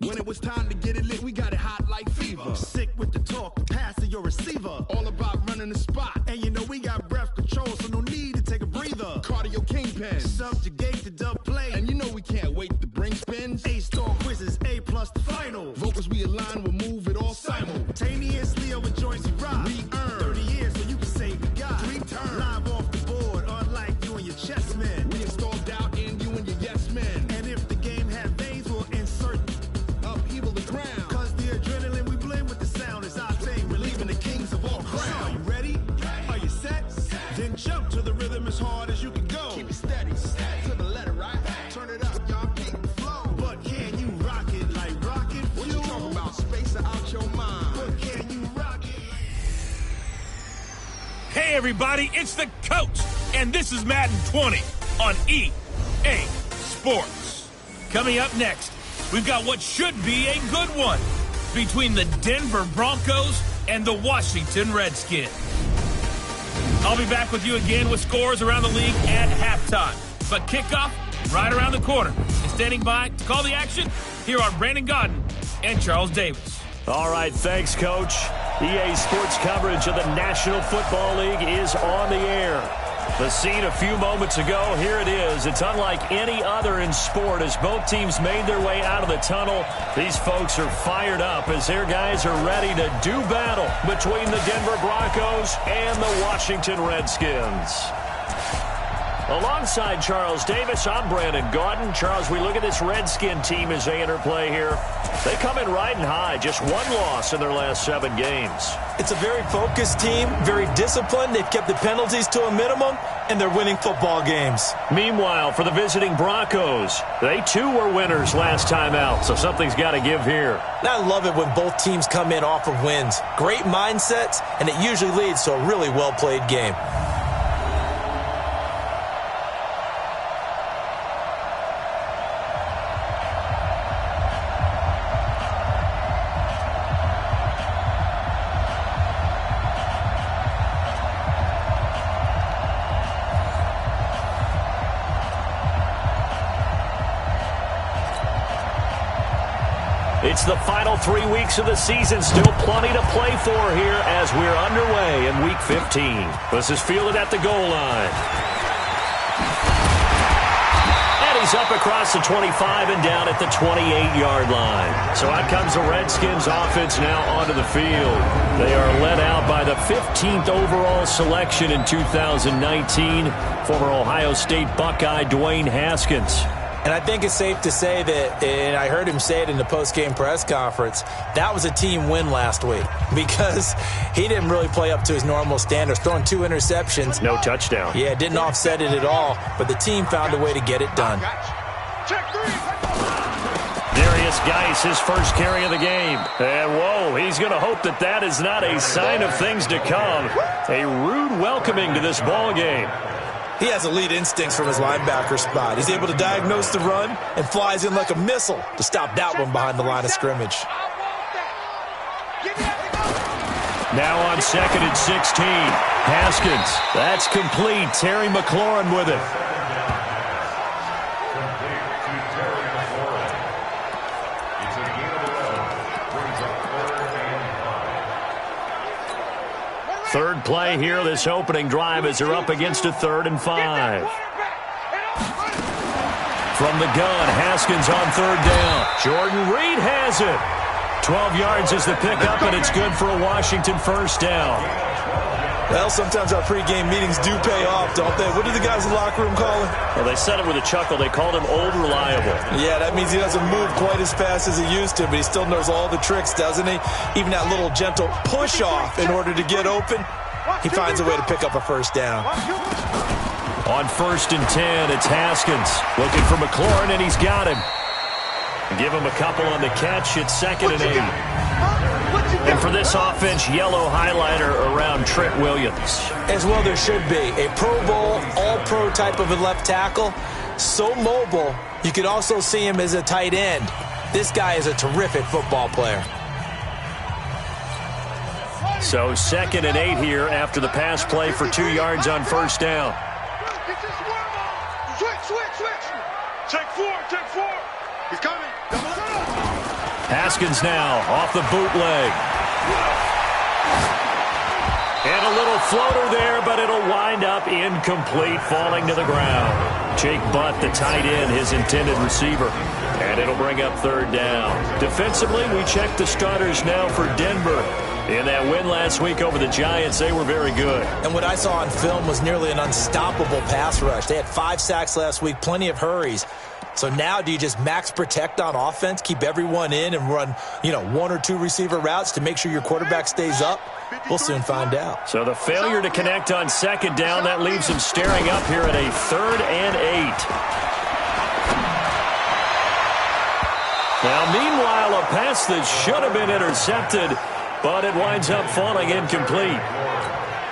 When it was time to get it lit, we got it hot like fever. Sick with the talk, pass to your receiver. All about running the spot. And you know we got breath control, so no need to take a breather. Cardio kingpin. Subjugate the dub play. And you know we can't wait to bring spins. A-star quizzes, A+ the final. Vocals we align, we'll move it all simultaneously over joints we rock. We earn 30 years so you can say we got 3 turns. Live off the board, unlike you and your chess men. We install doubt in you and your yes men. And if the game had veins, we'll insert upheaval the ground. Cause the adrenaline we blend with the sound is our thing. Relieving the kings of all crowns. So are you ready? Are you set? Then jump to the rhythm as hard as you can go. Keep it steady, to the letter, right? Turn it up, y'all, keep the flow. But can you rock it like rocket fuel? What you talking about? Space out your mind. But can you rock it? Hey everybody, it's the Coach, and this is Madden 20 on EA Sports. Coming up next, we've got what should be a good one between the Denver Broncos and the Washington Redskins. I'll be back with you again with scores around the league at halftime. But kickoff right around the corner. And standing by to call the action, here are Brandon Godden and Charles Davis. All right, thanks, Coach. EA Sports coverage of the National Football League is on the air. The scene a few moments ago, here it is. It's unlike any other in sport as both teams made their way out of the tunnel. These folks are fired up as their guys are ready to do battle between the Denver Broncos and the Washington Redskins. Alongside Charles Davis, I'm Brandon Gaudin. Charles, we look at this Redskin team as they interplay here. They come in riding high, just one loss in their last 7 games. It's a very focused team, very disciplined. They've kept the penalties to a minimum, and they're winning football games. Meanwhile, for the visiting Broncos, they too were winners last time out, so something's got to give here. And I love it when both teams come in off of wins. Great mindsets, and it usually leads to a really well-played game. It's the final 3 weeks of the season. Still plenty to play for here as we're underway in Week 15. This is fielded at the goal line. And he's up across the 25 and down at the 28-yard line. So out comes the Redskins offense now onto the field. They are led out by the 15th overall selection in 2019, former Ohio State Buckeye Dwayne Haskins. And I think it's safe to say that, and I heard him say it in the post-game press conference, that was a team win last week because he didn't really play up to his normal standards, throwing 2 interceptions. No touchdown. Yeah, didn't offset it at all, but the team found a way to get it done. Darius Geis, his first carry of the game. And, whoa, he's going to hope that that is not a sign of things to come. A rude welcoming to this ball game. He has elite instincts from his linebacker spot. He's able to diagnose the run and flies in like a missile to stop that one behind the line of scrimmage. Now on 2nd and 16. Haskins. That's complete. Terry McLaurin with it. Third play here, this opening drive as they're up against a 3rd and 5. From the gun, Haskins on 3rd down. Jordan Reed has it. 12 yards is the pickup, and it's good for a Washington first down. Well, sometimes our pregame meetings do pay off, don't they? What do the guys in the locker room call him? Well, they said it with a chuckle. They called him Old Reliable. Yeah, that means he doesn't move quite as fast as he used to, but he still knows all the tricks, doesn't he? Even that little gentle push-off in order to get open, he finds a way to pick up a first down. On 1st and 10, it's Haskins looking for McLaurin, and he's got him. Give him a couple on the catch. It's 2nd and 8. And for this offense, yellow highlighter around Trent Williams. As well there should be. A Pro Bowl, all-pro type of a left tackle. So mobile, you could also see him as a tight end. This guy is a terrific football player. So 2nd and 8 here after the pass play for 2 yards on 1st down. Switch. Check 4. He's coming. Haskins now off the bootleg. And a little floater there, but it'll wind up incomplete, falling to the ground. Jake Butt, the tight end, his intended receiver. And it'll bring up third down. Defensively, we check the starters now for Denver. In that win last week over the Giants, they were very good. And what I saw on film was nearly an unstoppable pass rush. They had 5 sacks last week, plenty of hurries. So now do you just max protect on offense, keep everyone in and run, 1 or 2 receiver routes to make sure your quarterback stays up? We'll soon find out. So the failure to connect on second down, that leaves him staring up here at a 3rd and 8. Now, meanwhile, a pass that should have been intercepted, but it winds up falling incomplete.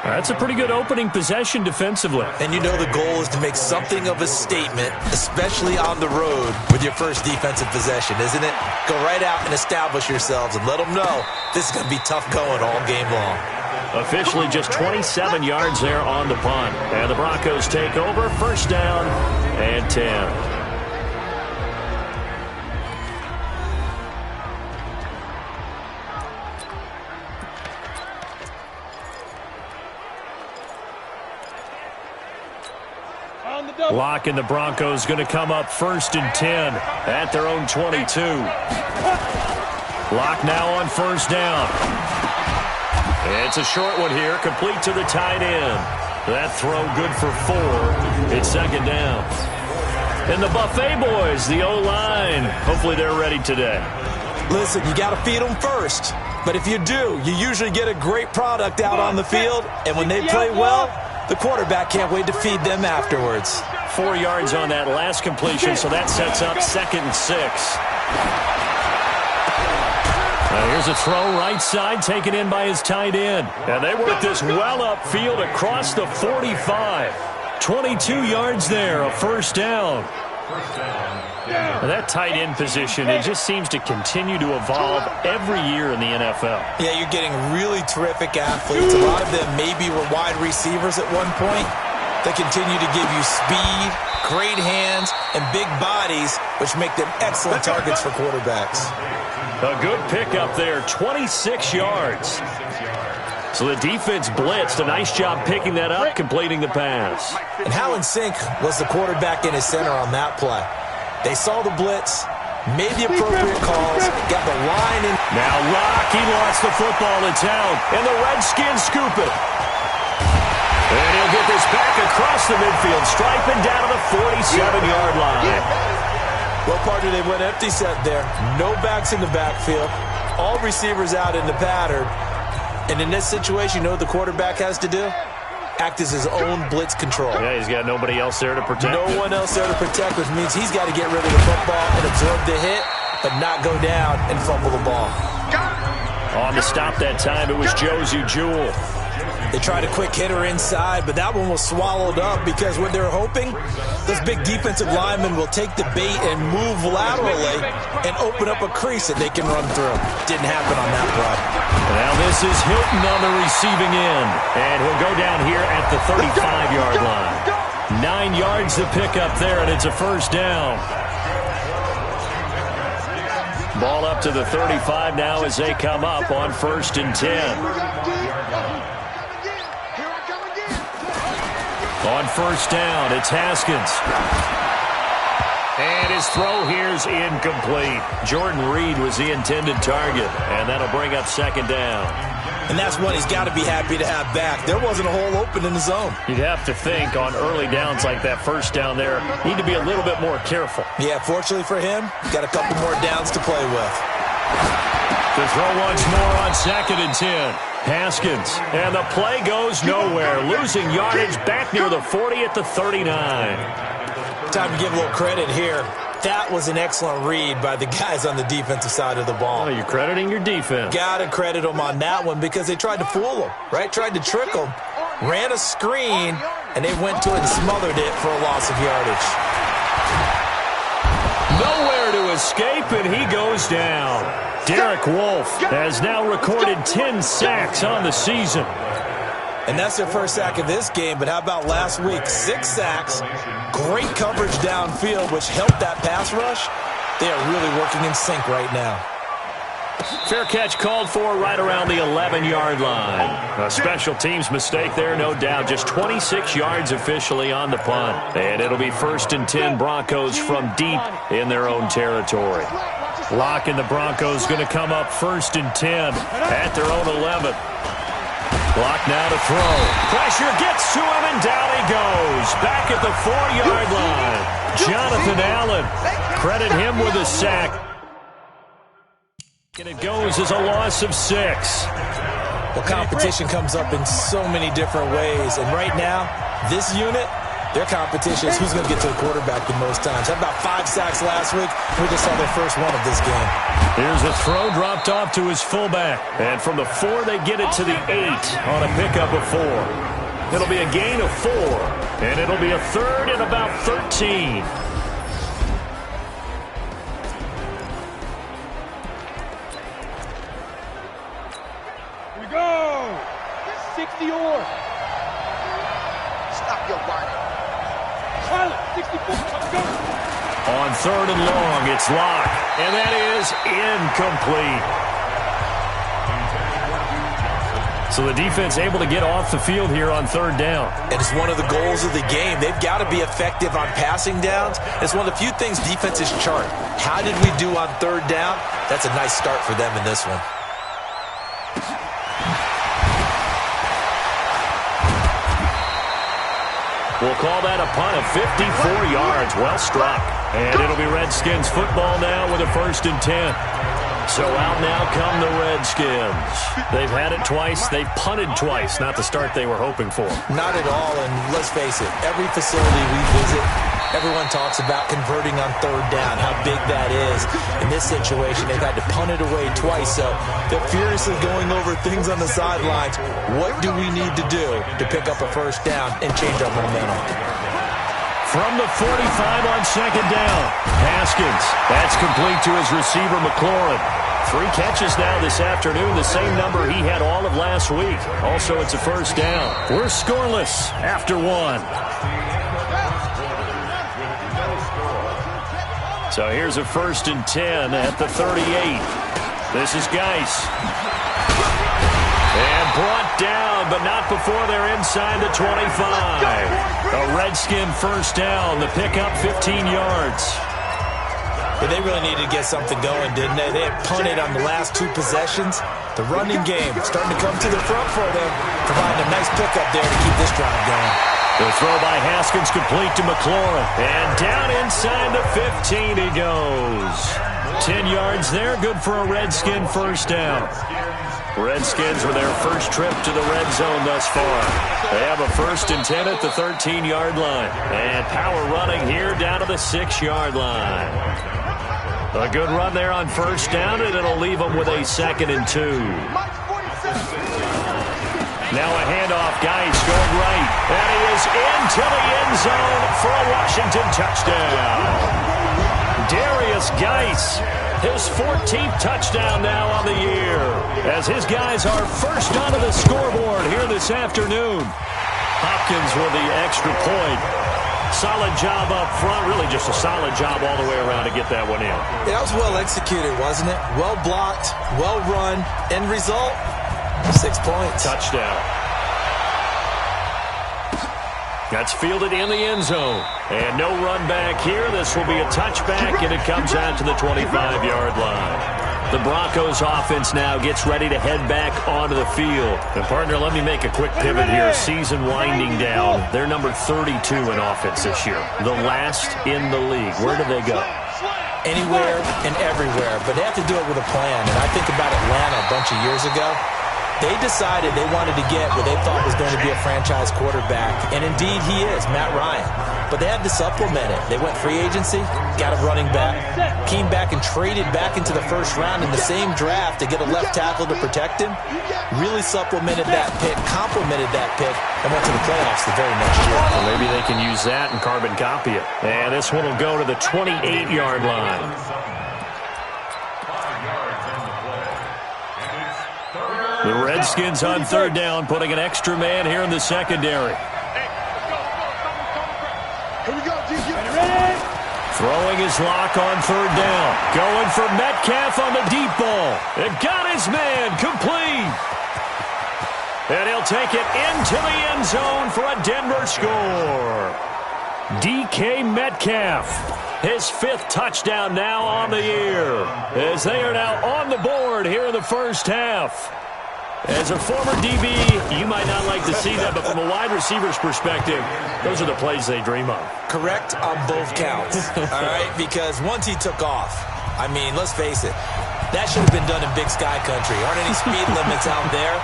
That's a pretty good opening possession defensively. And the goal is to make something of a statement, especially on the road with your first defensive possession, isn't it? Go right out and establish yourselves and let them know this is going to be tough going all game long. Officially just 27 yards there on the punt. And the Broncos take over, first down and 10. Locke and the Broncos going to come up 1st and 10 at their own 22. Locke now on first down. It's a short one here, complete to the tight end. That throw good for 4. It's second down. And the Buffet boys, the O-line, hopefully they're ready today. Listen, you got to feed them first. But if you do, you usually get a great product out on the field. And when they play well, the quarterback can't wait to feed them afterwards. 4 yards on that last completion, so that sets up 2nd and 6. Now here's a throw right side, taken in by his tight end. And they work this well upfield across the 45. 22 yards there, a first down. And that tight end position, it just seems to continue to evolve every year in the NFL. Yeah, you're getting really terrific athletes. A lot of them maybe were wide receivers at one point. They continue to give you speed, great hands, and big bodies, which make them excellent targets for quarterbacks. A good pickup there, 26 yards. So the defense blitzed. A nice job picking that up, completing the pass. And how in sync was the quarterback in his center on that play? They saw the blitz, made the appropriate calls, got the line in. Now Locke, he lost the football to town, and the Redskins scoop it. And he'll get this back across the midfield, striping down to the 47-yard line. Well, partner, they went empty set there. No backs in the backfield. All receivers out in the pattern. And in this situation, what the quarterback has to do? Act as his own blitz control. Yeah, he's got nobody else there to protect. No one else there to protect, which means he's got to get rid of the football and absorb the hit, but not go down and fumble the ball. On the stop that time, it was Josie Jewell. They tried a quick hitter inside, but that one was swallowed up because what they're hoping, those big defensive linemen will take the bait and move laterally and open up a crease that they can run through. Didn't happen on that play. Now this is Hilton on the receiving end, and he'll go down here at the 35-yard line. 9 yards to pick up there, and it's a first down. Ball up to the 35 now as they come up on 1st and 10. On first down, it's Haskins. And his throw here's incomplete. Jordan Reed was the intended target, and that'll bring up second down. And that's one he's got to be happy to have back. There wasn't a hole open in the zone. You'd have to think on early downs like that first down there, need to be a little bit more careful. Yeah, fortunately for him, he's got a couple more downs to play with. To throw once more on 2nd and 10. Haskins, and the play goes nowhere. Losing yardage back near the 40 at the 39. Time to give a little credit here. That was an excellent read by the guys on the defensive side of the ball. Oh, you're crediting your defense. Got to credit them on that one because they tried to fool them, right? Tried to trick them, ran a screen, and they went to it and smothered it for a loss of yardage. Nowhere to escape, and he goes down. Derek Wolfe has now recorded 10 sacks on the season. And that's their first sack of this game, but how about last week? 6 sacks, great coverage downfield, which helped that pass rush. They are really working in sync right now. Fair catch called for right around the 11-yard line. A special teams mistake there, no doubt. Just 26 yards officially on the punt. And it'll be 1st and 10 Broncos from deep in their own territory. Locke and the Broncos going to come up 1st and 10 at their own 11. Locke now to throw. Pressure gets to him, and down he goes. Back at the 4-yard line. Jonathan Allen. Credit him with a sack. And it goes as a loss of 6. Well, competition comes up in so many different ways. And right now, this unit, their competition is who's going to get to the quarterback the most times. Had about 5 sacks last week. We just saw their first one of this game. Here's a throw dropped off to his fullback. And from the 4, they get it to the 8 on a pickup of 4. It'll be a gain of 4. And it'll be a 3rd and about 13. Go! 60 or. Stop your whining. Silent. 64. Go. On 3rd and long, it's Locke. And that is incomplete. So the defense able to get off the field here on 3rd down. And it's one of the goals of the game. They've got to be effective on passing downs. It's one of the few things defenses chart. How did we do on 3rd down? That's a nice start for them in this one. We'll call that a punt of 54 yards. Well struck. And it'll be Redskins football now with a 1st and 10. So out now come the Redskins. They've had it twice. They've punted twice. Not the start they were hoping for. Not at all, and let's face it, every facility we visit, everyone talks about converting on 3rd down, how big that is. In this situation, they've had to punt it away twice, so they're furiously going over things on the sidelines. What do we need to do to pick up a 1st down and change our momentum? From the 45 on 2nd down, Haskins. That's complete to his receiver, McLaurin. 3 catches now this afternoon, the same number he had all of last week. Also, it's a 1st down. We're scoreless after 1. So here's a 1st and 10 at the 38. This is Geis. And brought down, but not before they're inside the 25. A Redskin 1st down. The pickup 15 yards. But they really needed to get something going, didn't they? They had punted on the last 2 possessions. The running game starting to come to the front for them, providing a nice pickup there to keep this drive going. The throw by Haskins complete to McLaurin. And down inside the 15 he goes. 10 yards there, good for a Redskin 1st down. Redskins with their first trip to the red zone thus far. They have a 1st and 10 at the 13-yard line. And power running here down to the 6-yard line. A good run there on 1st down, and it'll leave them with a 2nd and 2. Now a handoff. Geis going right. And he is into the end zone for a Washington touchdown. Darius Geis, his 14th touchdown now on the year, as his guys are first onto the scoreboard here this afternoon. Hopkins with the extra point. Solid job up front, really just a solid job all the way around to get that one in. That was well executed, wasn't it? Well blocked, well run. End result, 6 points. Touchdown. That's fielded in the end zone. And no run back here. This will be a touchback, and it comes out to the 25-yard line. The Broncos offense now gets ready to head back onto the field. And, partner, let me make a quick pivot here. Season winding down. They're number 32 in offense this year. The last in the league. Where do they go? Anywhere and everywhere, but they have to do it with a plan. And I think about Atlanta a bunch of years ago. They decided they wanted to get what they thought was going to be a franchise quarterback, and indeed he is, Matt Ryan. But they had to supplement it. They went free agency, got a running back, came back and traded back into the 1st round in the same draft to get a left tackle to protect him, really supplemented that pick, complemented that pick, and went to the playoffs the very next year. Well, maybe they can use that and carbon copy it. And this one will go to the 28-yard line. The Redskins on 3rd down, putting an extra man here in the secondary. Here we go, DQ. Throwing his lock on third down. Going for Metcalf on the deep ball. And got his man complete. And he'll take it into the end zone for a Denver score. DK Metcalf, his 5th touchdown now on the year, as they are now on the board here in the first half. As a former DB, you might not like to see that, but from a wide receiver's perspective, those are the plays they dream of. Correct on both counts, all right? Because once he took off, I mean, let's face it, that should have been done in Big Sky Country. Aren't any speed limits out there?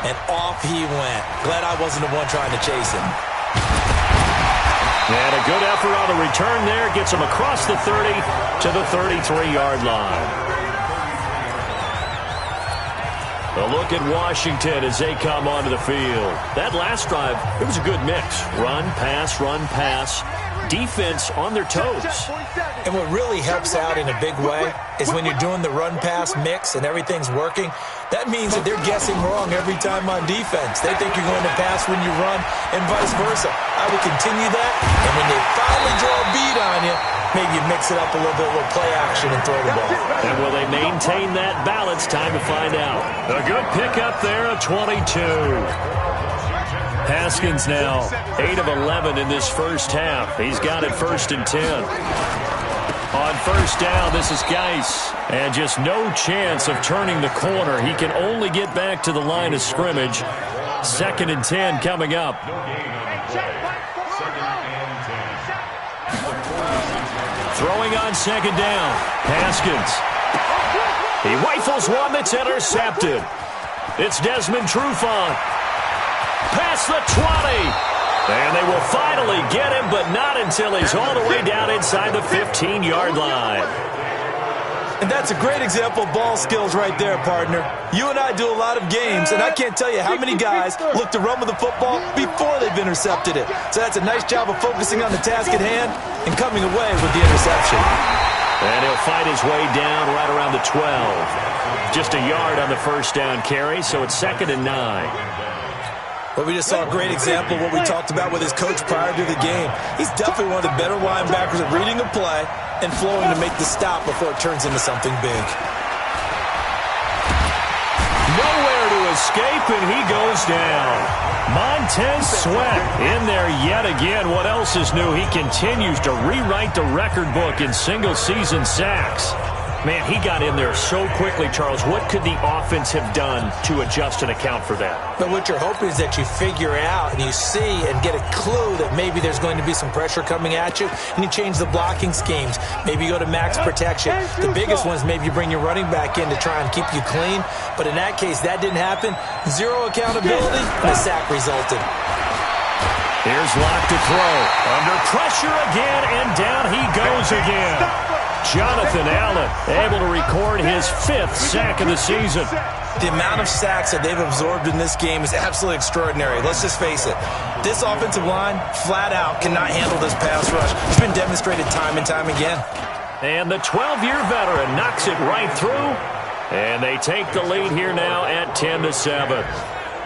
And off he went. Glad I wasn't the one trying to chase him. And a good effort on the return there. Gets him across the 30 to the 33-yard line. A look at Washington as they come onto the field. That last drive, it was a good mix. Run, pass, defense on their toes. And what really helps out in a big way is when you're doing the run-pass mix and everything's working, that means that they're guessing wrong every time on defense. They think you're going to pass when you run and vice versa. I would continue that, and when they finally draw a beat on you, maybe you mix it up a little bit, a little play action and throw the ball. And will they maintain that balance? Time to find out. A good pickup there at 22. Haskins now 8 of 11 in this first half. He's got it 1st and 10. On first down, this is Geis. And just no chance of turning the corner. He can only get back to the line of scrimmage. 2nd and 10 coming up. Throwing on 2nd down. Haskins. He rifles one that's intercepted. It's Desmond Trufant. Past the 20. And they will finally get him, but not until he's all the way down inside the 15-yard line. And that's a great example of ball skills right there, partner. You and I do a lot of games, and I can't tell you how many guys look to run with the football before they've intercepted it. So that's a nice job of focusing on the task at hand and coming away with the interception. And he'll fight his way down right around the 12. Just a yard on the first down carry, so it's 2nd and 9. But we just saw a great example of what we talked about with his coach prior to the game. He's definitely one of the better linebackers at reading a play and flowing to make the stop before it turns into something big. Nowhere to escape, and he goes down. Montez Sweat in there yet again. What else is new? He continues to rewrite the record book in single-season sacks. Man, he got in there so quickly, Charles. What could the offense have done to adjust and account for that? But what you're hoping is that you figure out and you see and get a clue that maybe there's going to be some pressure coming at you, and you change the blocking schemes. Maybe you go to max protection. The biggest one is maybe you bring your running back in to try and keep you clean. But in that case, that didn't happen. Zero accountability, and a sack resulted. Here's Locke to throw. Under pressure again, and down he goes again. Jonathan Allen able to record his 5th sack of the season. The amount of sacks that they've absorbed in this game is absolutely extraordinary. Let's just face it. This offensive line, flat out, cannot handle this pass rush. It's been demonstrated time and time again. And the 12-year veteran knocks it right through. And they take the lead here now at 10-7.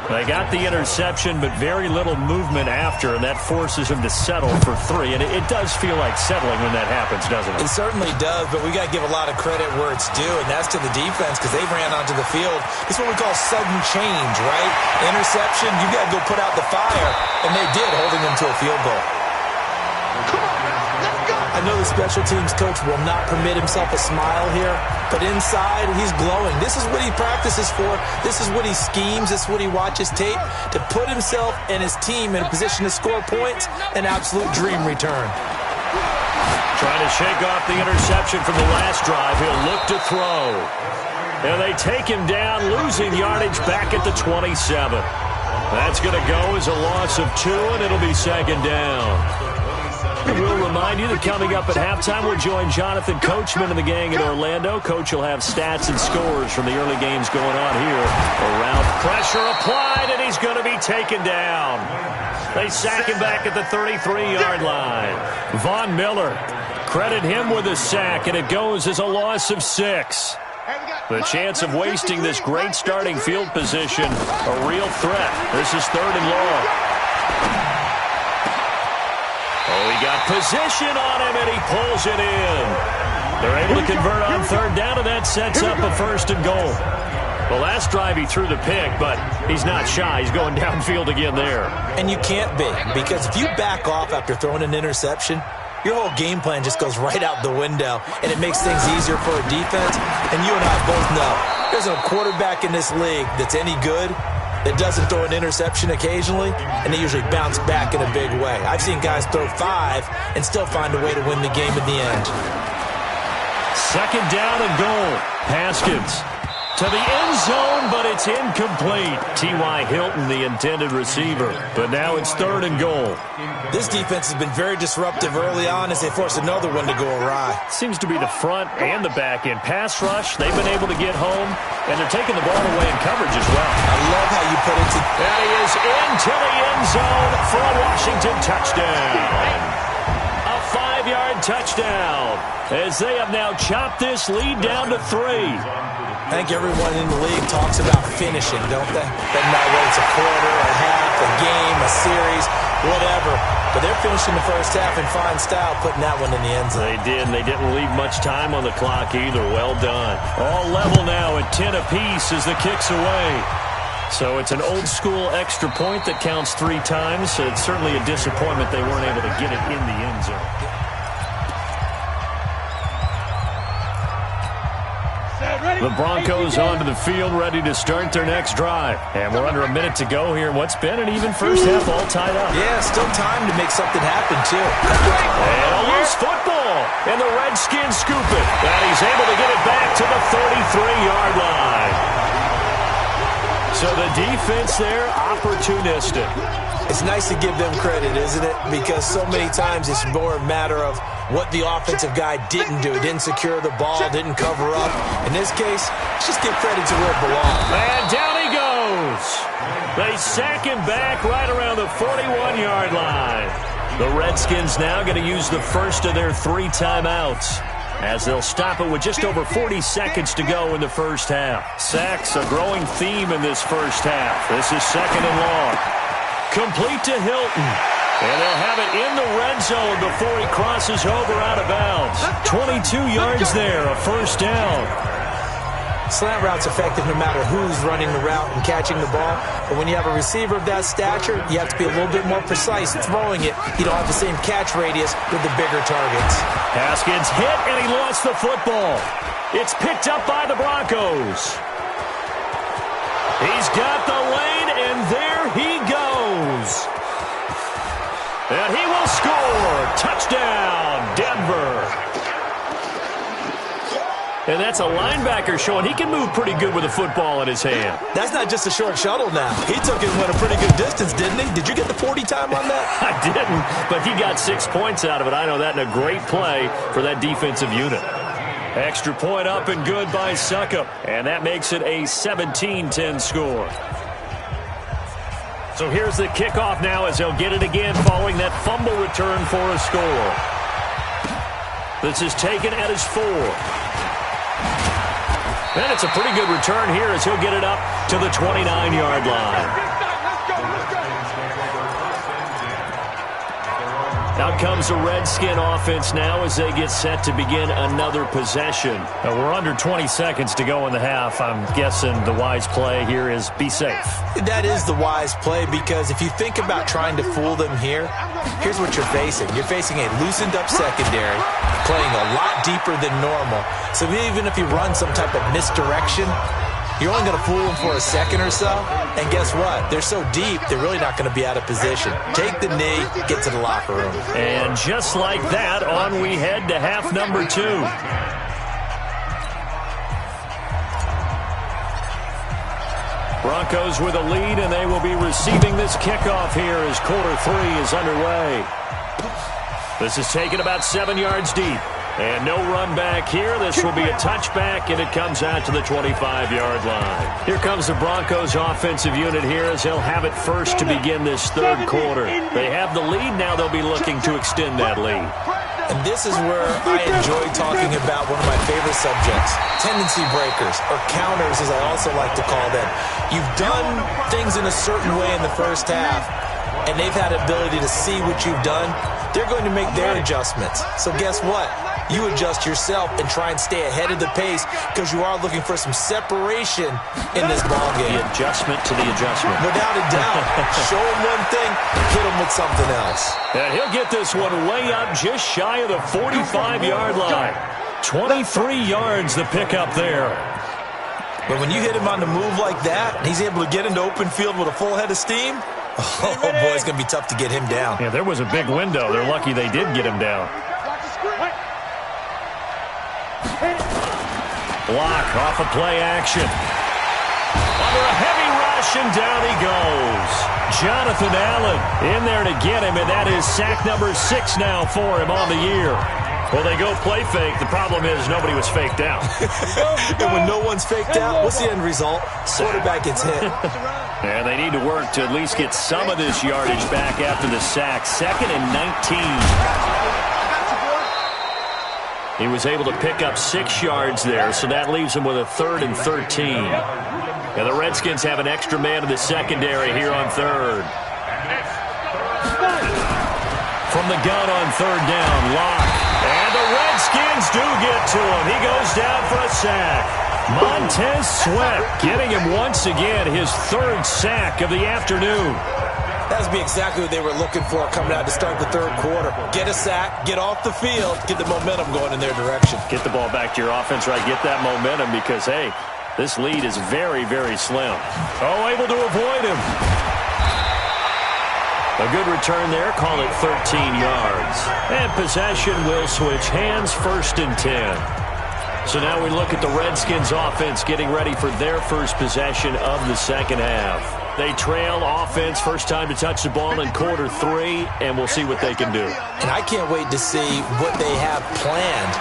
They got the interception, but very little movement after, and that forces him to settle for 3. And it does feel like settling when that happens, doesn't it? It certainly does, but we got to give a lot of credit where it's due, and that's to the defense because they ran onto the field. It's what we call sudden change, right? Interception, you got to go put out the fire, and they did, holding them to a field goal. I know the special teams coach will not permit himself a smile here, but inside, he's glowing. This is what he practices for. This is what he schemes. This is what he watches tape to put himself and his team in a position to score points. An absolute dream return. Trying to shake off the interception from the last drive. He'll look to throw. And they take him down, losing yardage back at the 27. That's going to go as a loss of 2, and it'll be 2nd down. We'll remind you that coming up at halftime, we'll join Jonathan Coachman and the gang in Orlando. Coach will have stats and scores from the early games going on here. Around pressure applied, and he's going to be taken down. They sack him back at the 33-yard line. Von Miller, credit him with a sack, and it goes as a loss of 6. The chance of wasting this great starting field position, a real threat. This is 3rd and long. Oh, he got position on him, and he pulls it in. They're able to convert on third down, and that sets up a 1st and goal. The last drive he threw the pick, but he's not shy. He's going downfield again there. And you can't be, because if you back off after throwing an interception, your whole game plan just goes right out the window, and it makes things easier for a defense. And you and I both know there's a quarterback in this league that's any good that doesn't throw an interception occasionally, and they usually bounce back in a big way. I've seen guys throw 5 and still find a way to win the game at the end. 2nd down and goal. Haskins to the end zone, but it's incomplete. T.Y. Hilton, the intended receiver. But now it's 3rd and goal. This defense has been very disruptive early on as they force another one to go awry. Seems to be the front and the back end. Pass rush, they've been able to get home, and they're taking the ball away in coverage as well. I love how you put it to... And he is into the end zone for a Washington touchdown. A 5-yard touchdown as they have now chopped this lead down to 3. I think everyone in the league talks about finishing, don't they? Doesn't matter whether it's a quarter, a half, a game, a series, whatever. But they're finishing the first half in fine style, putting that one in the end zone. They did, and they didn't leave much time on the clock either. Well done. All level now at 10 apiece as the kick's away. So it's an old-school extra point that counts 3 times. So it's certainly a disappointment they weren't able to get it in the end zone. The Broncos onto the field, ready to start their next drive. And we're under a minute to go here in what's been an even first half, all tied up. Yeah, still time to make something happen, too. And a loose football. And the Redskins scoop it. And he's able to get it back to the 33-yard line. So the defense there, opportunistic. It's nice to give them credit, isn't it? Because so many times it's more a matter of what the offensive guy didn't do. Didn't secure the ball, didn't cover up. In this case, just give credit to where it belongs. And down he goes. They sack him back right around the 41-yard line. The Redskins now going to use the first of their 3 timeouts, as they'll stop it with just over 40 seconds to go in the first half. Sacks, a growing theme in this first half. This is 2nd and long. Complete to Hilton. And they'll have it in the red zone before he crosses over out of bounds. 22 yards there, a 1st down. Slant route's effective no matter who's running the route and catching the ball. But when you have a receiver of that stature, you have to be a little bit more precise throwing it. You don't have the same catch radius with the bigger targets. Haskins hit, and he lost the football. It's picked up by the Broncos. He's got the lane, and there he goes. And he will score. Touchdown, Denver. And that's a linebacker showing he can move pretty good with a football in his hand. That's not just a short shuttle now. He took it and went a pretty good distance, didn't he? Did you get the 40 time on that? I didn't, but he got 6 points out of it. I know that, and a great play for that defensive unit. Extra point up and good by Suckup. And that makes it a 17-10 score. So here's the kickoff now as they'll get it again following that fumble return for a score. This is taken at his 4. And it's a pretty good return here as he'll get it up to the 29-yard line. Out comes the Redskin offense now as they get set to begin another possession. We're under 20 seconds to go in the half. I'm guessing the wise play here is be safe. That is the wise play, because if you think about trying to fool them here, here's what you're facing. You're facing a loosened up secondary, playing a lot deeper than normal. So even if you run some type of misdirection, you're only going to fool them for a second or so. And guess what? They're so deep, they're really not going to be out of position. Take the knee, get to the locker room. And just like that, on we head to half number 2. Broncos with a lead, and they will be receiving this kickoff here as quarter 3 is underway. This is taken about 7 yards deep. And no run back here. This will be a touchback, and it comes out to the 25-yard line. Here comes the Broncos offensive unit here as they'll have it first to begin this third quarter. They have the lead. Now they'll be looking to extend that lead. And this is where I enjoy talking about one of my favorite subjects, tendency breakers, or counters as I also like to call them. You've done things in a certain way in the first half, and they've had the ability to see what you've done they're going to make their adjustments. So guess what? You adjust yourself and try and stay ahead of the pace because you are looking for some separation in this ballgame. The adjustment to the adjustment. Without a doubt. Show him one thing, hit him with something else. And he'll get this one way up just shy of the 45-yard line. 23 yards the pickup there. But when you hit him on the move like that, and he's able to get into open field with a full head of steam, oh boy, it's going to be tough to get him down. Yeah, there was a big window. They're lucky they did get him down. Block off of play action. Under a heavy rush, and down he goes. Jonathan Allen in there to get him, and that is sack number 6 now for him on the year. Well, they go play fake. The problem is nobody was faked out. And when no one's faked out, what's the end result? Quarterback gets hit. And they need to work to at least get some of this yardage back after the sack. 2nd and 19. He was able to pick up 6 yards there, so that leaves him with a 3rd and 13. And the Redskins have an extra man in the secondary here on 3rd. From the gun on 3rd down, Locke. And the Redskins do get to him. He goes down for a sack. Montez Sweat getting him once again, his 3rd sack of the afternoon. That would be exactly what they were looking for coming out to start the 3rd quarter. Get a sack, get off the field, get the momentum going in their direction. Get the ball back to your offense, right? Get that momentum because, hey, this lead is very, very slim. Oh, able to avoid him. A good return there. Call it 13 yards. And possession will switch hands, 1st and 10. So now we look at the Redskins offense getting ready for their first possession of the 2nd half. They trail offense, first time to touch the ball in quarter 3, and we'll see what they can do. And I can't wait to see what they have planned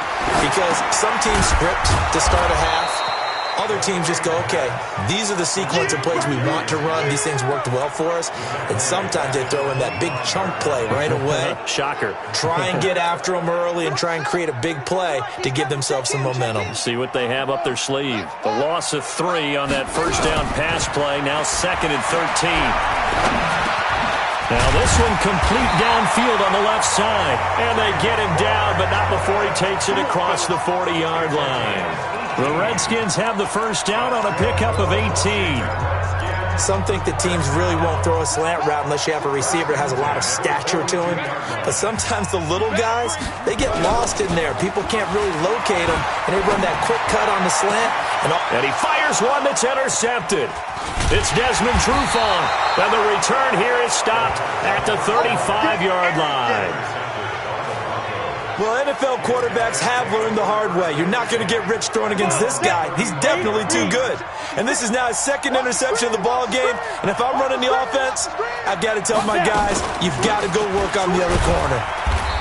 because some teams script to start a half. Other teams just go, okay, these are the sequence of plays we want to run. These things worked well for us. And sometimes they throw in that big chunk play right away. Shocker. Try and get after them early and try and create a big play to give themselves some momentum. See what they have up their sleeve. The loss of 3 on that first down pass play. Now 2nd and 13. Now this one complete downfield on the left side. And they get him down, but not before he takes it across the 40-yard line. The Redskins have the first down on a pickup of 18. Some think that teams really won't throw a slant route unless you have a receiver that has a lot of stature to him. But sometimes the little guys, they get lost in there. People can't really locate them, and they run that quick cut on the slant. And he fires one that's intercepted. It's Desmond Trufant. And the return here is stopped at the 35-yard line. Well, NFL quarterbacks have learned the hard way. You're not going to get rich throwing against this guy. He's definitely too good. And this is now his 2nd interception of the ball game. And if I'm running the offense, I've got to tell my guys, you've got to go work on the other corner.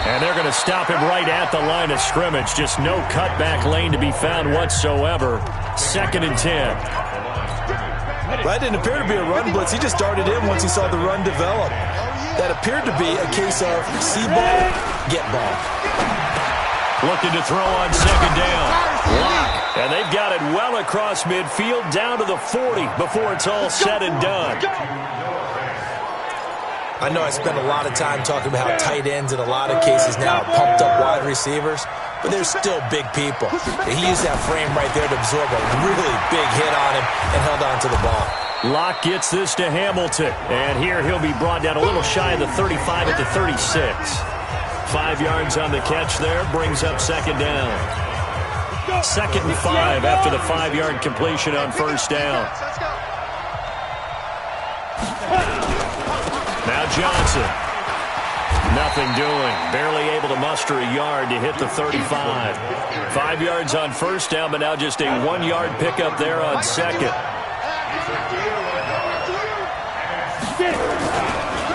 And they're going to stop him right at the line of scrimmage. Just no cutback lane to be found whatsoever. 2nd and 10. That didn't appear to be a run blitz. He just darted in once he saw the run develop. That appeared to be a case of see ball, get ball. Looking to throw on 2nd down. Lock. And they've got it well across midfield down to the 40 before it's all said and done. I know I spent a lot of time talking about how tight ends in a lot of cases now are pumped up wide receivers, but they're still big people. He used that frame right there to absorb a really big hit on him and held on to the ball. Locke gets this to Hamilton, and here he'll be brought down a little shy of the 35 at the 36. 5 yards on the catch there, brings up 2nd down. 2nd and 5 after the 5-yard completion on first down. Now Johnson. Nothing doing. Barely able to muster a yard to hit the 35. 5 yards on first down, but now just a 1-yard pickup there on 2nd.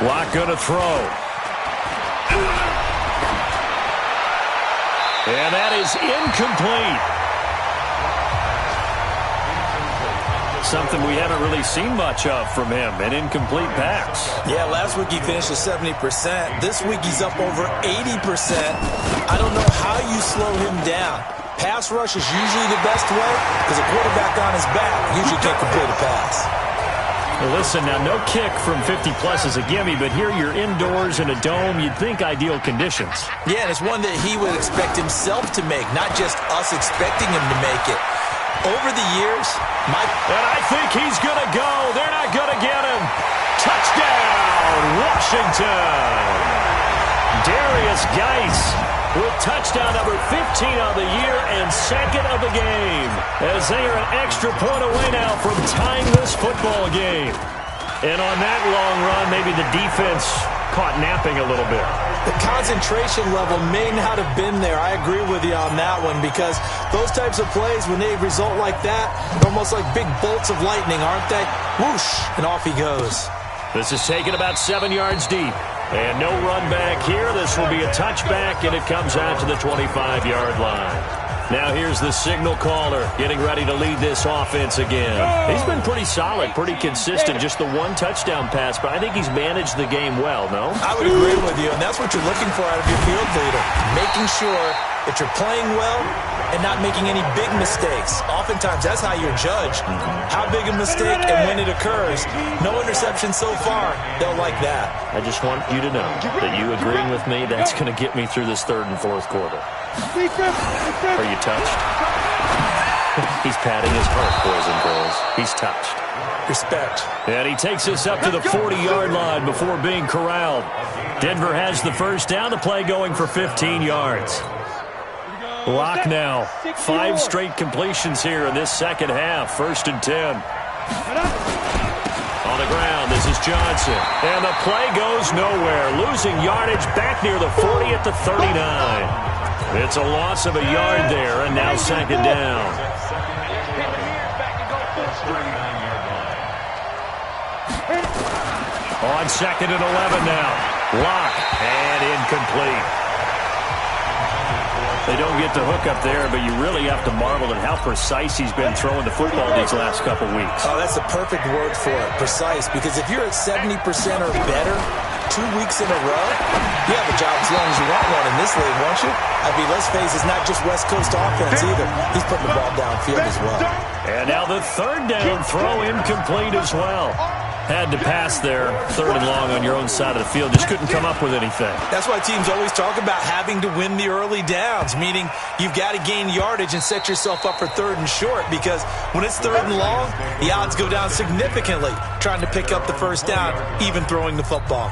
Locke going to throw. And that is incomplete. Something we haven't really seen much of from him, an incomplete pass. Yeah, last week he finished at 70%. This week he's up over 80%. I don't know how you slow him down. Pass rush is usually the best way because a quarterback on his back usually can't complete a pass. Well, listen, now no kick from 50-plus is a gimme, but here you're indoors in a dome. You'd think ideal conditions. Yeah, and it's one that he would expect himself to make, not just us expecting him to make it. Over the years, Mike... And I think he's going to go. They're not going to get him. Touchdown, Washington. Darius Geis with touchdown number 15 of the year and second of the game, as they are an extra point away now from tying this football game. And on that long run, maybe the defense caught napping a little bit. The concentration level may not have been there. I agree with you on that one, because those types of plays, when they result like that, they're almost like big bolts of lightning, aren't they? Whoosh, and off he goes. This is taken about 7 yards deep. And no run back here. This will be a touchback, and it comes out to the 25-yard line. Now here's the signal caller getting ready to lead this offense again. He's been pretty solid, pretty consistent, just the one touchdown pass, but I think he's managed the game well, no? I would agree with you, and that's what you're looking for out of your field leader, making sure that you're playing well and not making any big mistakes. Oftentimes, that's how you're judged. How big a mistake and when it occurs. No interception so far. They'll like that. I just want you to know that you agreeing with me, that's going to get me through this third and fourth quarter. Are you touched? He's patting his heart, boys and girls. He's touched. Respect. And he takes us up to the 40-yard line before being corralled. Denver has the first down. The play going for 15 yards. Lock now. 5 straight completions here in this second half. 1st and 10. On the ground, this is Johnson. And the play goes nowhere. Losing yardage back near the 40 at the 39. It's a loss of a yard there, and now second down. On 2nd and 11 now. Lock and incomplete. They don't get the hook up there, but you really have to marvel at how precise he's been throwing the football these last couple weeks. Oh, that's the perfect word for it, precise, because if you're at 70% or better 2 weeks in a row, you have a job as long as you want one in this league, won't you? I mean, let's face it, it's not just West Coast offense either. He's putting the ball downfield as well. And now the third down throw incomplete as well. Had to pass there, 3rd and long on your own side of the field. Just couldn't come up with anything. That's why teams always talk about having to win the early downs, meaning you've got to gain yardage and set yourself up for 3rd and short, because when it's 3rd and long, the odds go down significantly trying to pick up the first down, even throwing the football.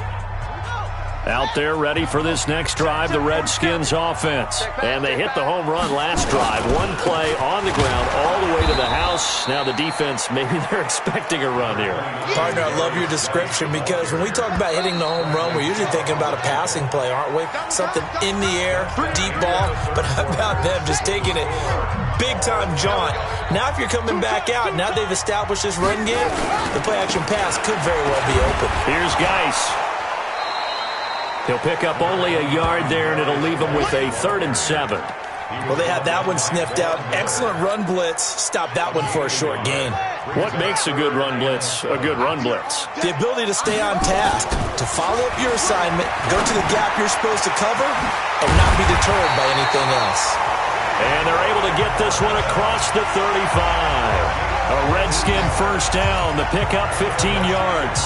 Out there ready for this next drive, the Redskins offense. And they hit the home run last drive. One play on the ground all the way to the house. Now the defense, maybe they're expecting a run here. Partner, I love your description, because when we talk about hitting the home run, we're usually thinking about a passing play, aren't we? Something in the air, deep ball. But how about them just taking it big-time jaunt? Now if you're coming back out, now they've established this run game, the play-action pass could very well be open. Here's Geis. He'll pick up only a yard there, and it'll leave him with a 3rd and 7. Well, they had that one sniffed out. Excellent run blitz. Stop that one for a short gain. What makes a good run blitz a good run blitz? The ability to stay on task, to follow up your assignment, go to the gap you're supposed to cover, and not be deterred by anything else. And they're able to get this one across the 35. A Redskin first down. The pickup 15 yards.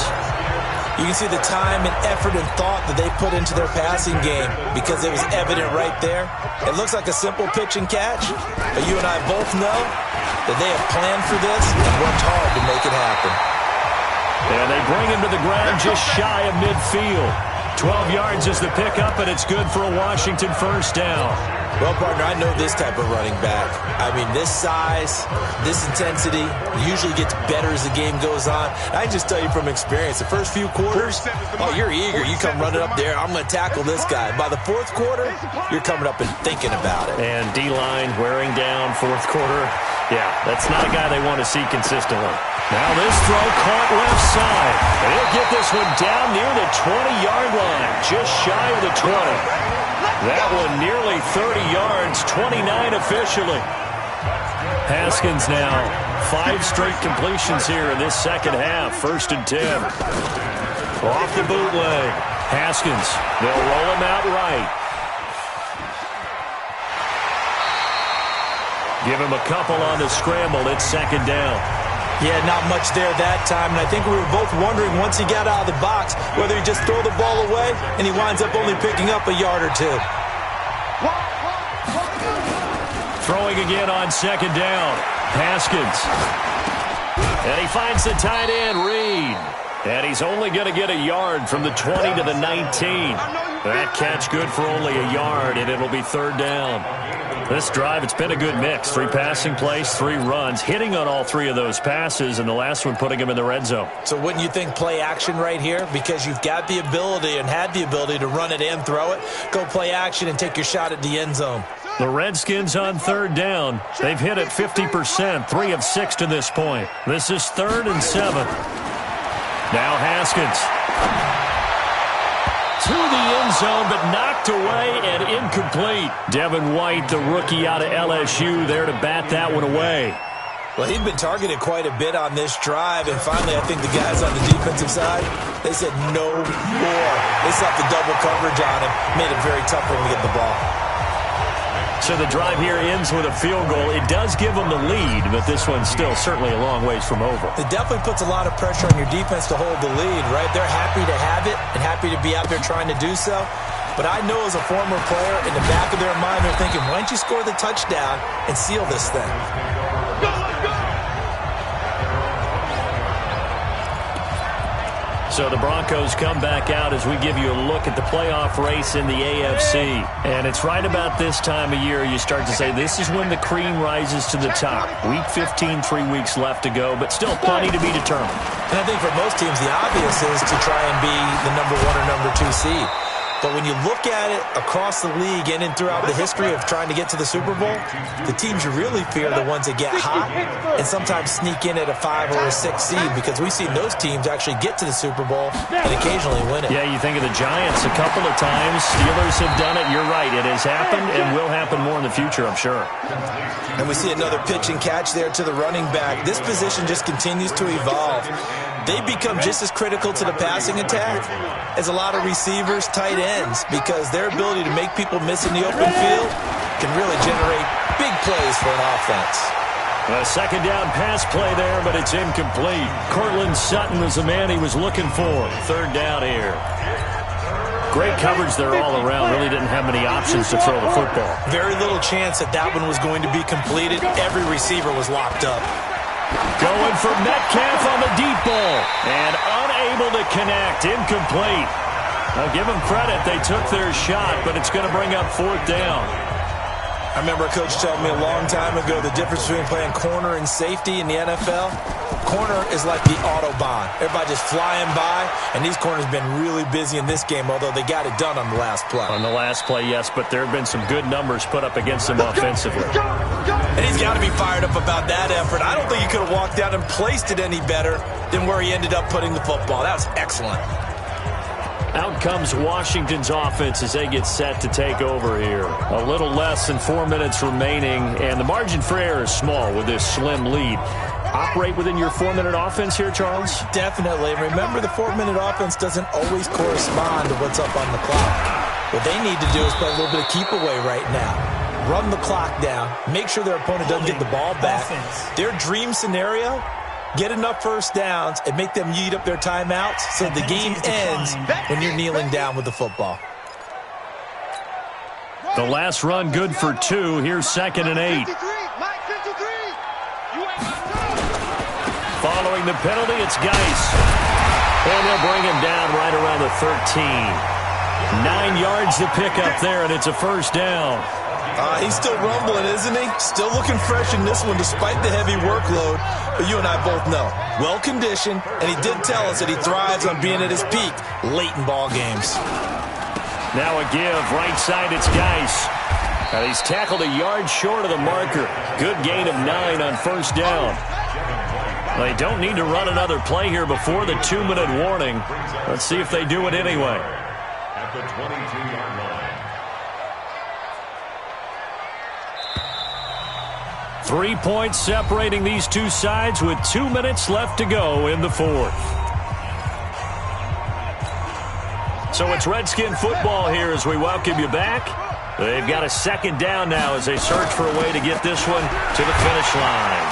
You can see the time and effort and thought that they put into their passing game, because it was evident right there. It looks like a simple pitch and catch, but you and I both know that they have planned for this and worked hard to make it happen. And they bring him to the ground just shy of midfield. 12 yards is the pickup, and it's good for a Washington first down. Well, partner, I know this type of running back. I mean, this size, this intensity usually gets better as the game goes on. I can just tell you from experience, the first few quarters, oh, you're eager. You come running up there, I'm going to tackle this guy. By the 4th quarter, you're coming up and thinking about it. And D-line wearing down 4th quarter. Yeah, that's not a guy they want to see consistently. Now this throw caught left side. And he'll get this one down near the 20-yard line, just shy of the 20. That one nearly 30 yards, 29 officially. Haskins now, 5 straight completions here in this second half, 1st and 10. Off the bootleg. Haskins, they'll roll him out right. Give him a couple on the scramble. It's 2nd down. Yeah, not much there that time, and I think we were both wondering once he got out of the box whether he'd just throw the ball away, and he winds up only picking up a yard or two. Throwing again on second down. Haskins. And he finds the tight end, Reed. And he's only going to get a yard from the 20 to the 19. That catch good for only a yard, and it'll be third down. This drive, it's been a good mix. 3 passing plays, 3 runs, hitting on all 3 of those passes, and the last one putting him in the red zone. So wouldn't you think play action right here? Because you've got the ability and had the ability to run it and throw it. Go play action and take your shot at the end zone. The Redskins on third down. They've hit it 50%, 3 of 6 to this point. This is 3rd and 7. Now Haskins. To the end zone, but knocked away and incomplete. Devin White, the rookie out of LSU, there to bat that one away. Well, he'd been targeted quite a bit on this drive, and finally I think the guys on the defensive side, they said no more. They slapped the double coverage on him, made it very tough for him to get the ball. So the drive here ends with a field goal. It does give them the lead, but this one's still certainly a long ways from over. It definitely puts a lot of pressure on your defense to hold the lead, right? They're happy to have it and happy to be out there trying to do so. But I know as a former player, in the back of their mind, they're thinking, why don't you score the touchdown and seal this thing? So the Broncos come back out as we give you a look at the playoff race in the AFC. And it's right about this time of year you start to say this is when the cream rises to the top. Week 15, 3 weeks left to go, but still plenty to be determined. And I think for most teams, the obvious is to try and be the number 1 or number 2 seed. But when you look at it across the league and throughout the history of trying to get to the Super Bowl, the teams you really fear are the ones that get hot and sometimes sneak in at a 5 or a 6 seed, because we've seen those teams actually get to the Super Bowl and occasionally win it. Yeah, you think of the Giants a couple of times. Steelers have done it. You're right. It has happened and will happen more in the future, I'm sure. And we see another pitch and catch there to the running back. This position just continues to evolve. They become just as critical to the passing attack as a lot of receivers, tight ends, because their ability to make people miss in the open field can really generate big plays for an offense. A second down pass play there, but it's incomplete. Cortland Sutton was the man he was looking for. Third down here. Great coverage there all around. Really didn't have many options to throw the football. Very little chance that that one was going to be completed. Every receiver was locked up. Going for Metcalf on the deep ball. And unable to connect. Incomplete. I'll give them credit. They took their shot, but it's going to bring up 4th down. I remember a coach telling me a long time ago the difference between playing corner and safety in the NFL. Corner is like the Autobahn. Everybody just flying by, and these corners have been really busy in this game, although they got it done on the last play. On the last play, yes, but there have been some good numbers put up against them offensively. And he's got to be fired up about that effort. I don't think he could have walked down and placed it any better than where he ended up putting the football. That was excellent. Out comes Washington's offense as they get set to take over here. A little less than 4 minutes remaining, and the margin for error is small with this slim lead. Operate within your 4-minute offense here, Charles? Definitely. And remember, the 4-minute offense doesn't always correspond to what's up on the clock. What they need to do is play a little bit of keep away right now. Run the clock down. Make sure their opponent doesn't get the ball back. Their dream scenario, get enough first downs and make them eat up their timeouts so the game ends when you're kneeling down with the football. The last run good for 2. Here's 2nd and 8. Following the penalty, it's Geis. And they'll bring him down right around the 13. 9 yards to pick up there, and it's a first down. He's still rumbling, isn't he? Still looking fresh in this one despite the heavy workload. But you and I both know, well-conditioned, and he did tell us that he thrives on being at his peak late in ball games. Now a give. Right side, it's Geis. He's tackled a yard short of the marker. Good gain of 9 on first down. They don't need to run another play here before the 2-minute warning. Let's see if they do it anyway. At the 22-yard line. 3 points separating these two sides with 2 minutes left to go in the 4th. So it's Redskin football here as we welcome you back. They've got a second down now as they search for a way to get this one to the finish line.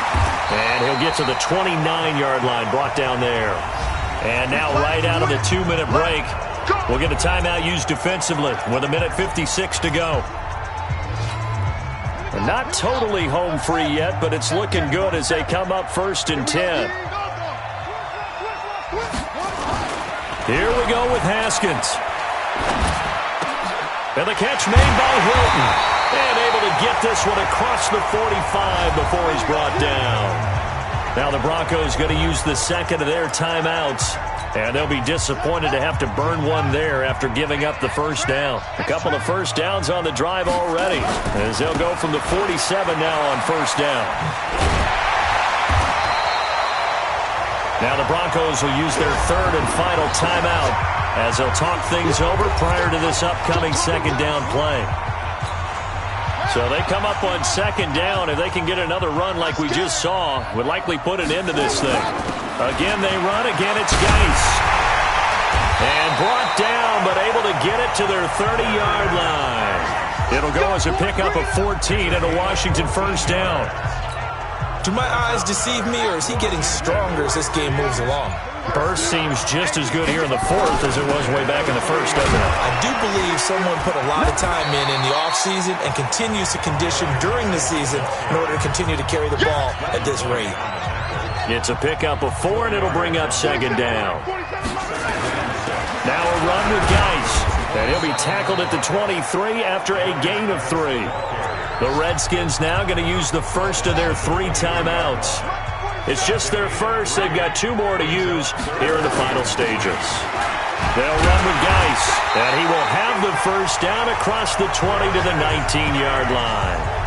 And he'll get to the 29-yard line, brought down there. And now right out of the 2-minute break, we'll get a timeout used defensively with 1:56 to go. And not totally home free yet, but it's looking good as they come up 1st and 10. Here we go with Haskins. And the catch made by Hilton. And able to get this one across the 45 before he's brought down. Now the Broncos going to use the second of their timeouts. And they'll be disappointed to have to burn one there after giving up the first down. A couple of first downs on the drive already, as they'll go from the 47 now on first down. Now the Broncos will use their third and final timeout as they'll talk things over prior to this upcoming second down play. So they come up on second down. If they can get another run like we just saw, would likely put an end to this thing. Again, they run. Again, it's Geis. And brought down, but able to get it to their 30-yard line. It'll go as a pickup of 14 and a Washington first down. Do my eyes deceive me, or is he getting stronger as this game moves along? Burst seems just as good here in the fourth as it was way back in the first, doesn't it? I do believe someone put a lot of time in the offseason and continues to condition during the season in order to continue to carry the ball at this rate. It's a pickup of 4, and it'll bring up second down. Now a run with Geis. And he'll be tackled at the 23 after a gain of 3. The Redskins now going to use the first of their 3 timeouts. It's just their first. They've got 2 more to use here in the final stages. They'll run with Geis, and he will have the first down across the 20 to the 19-yard line.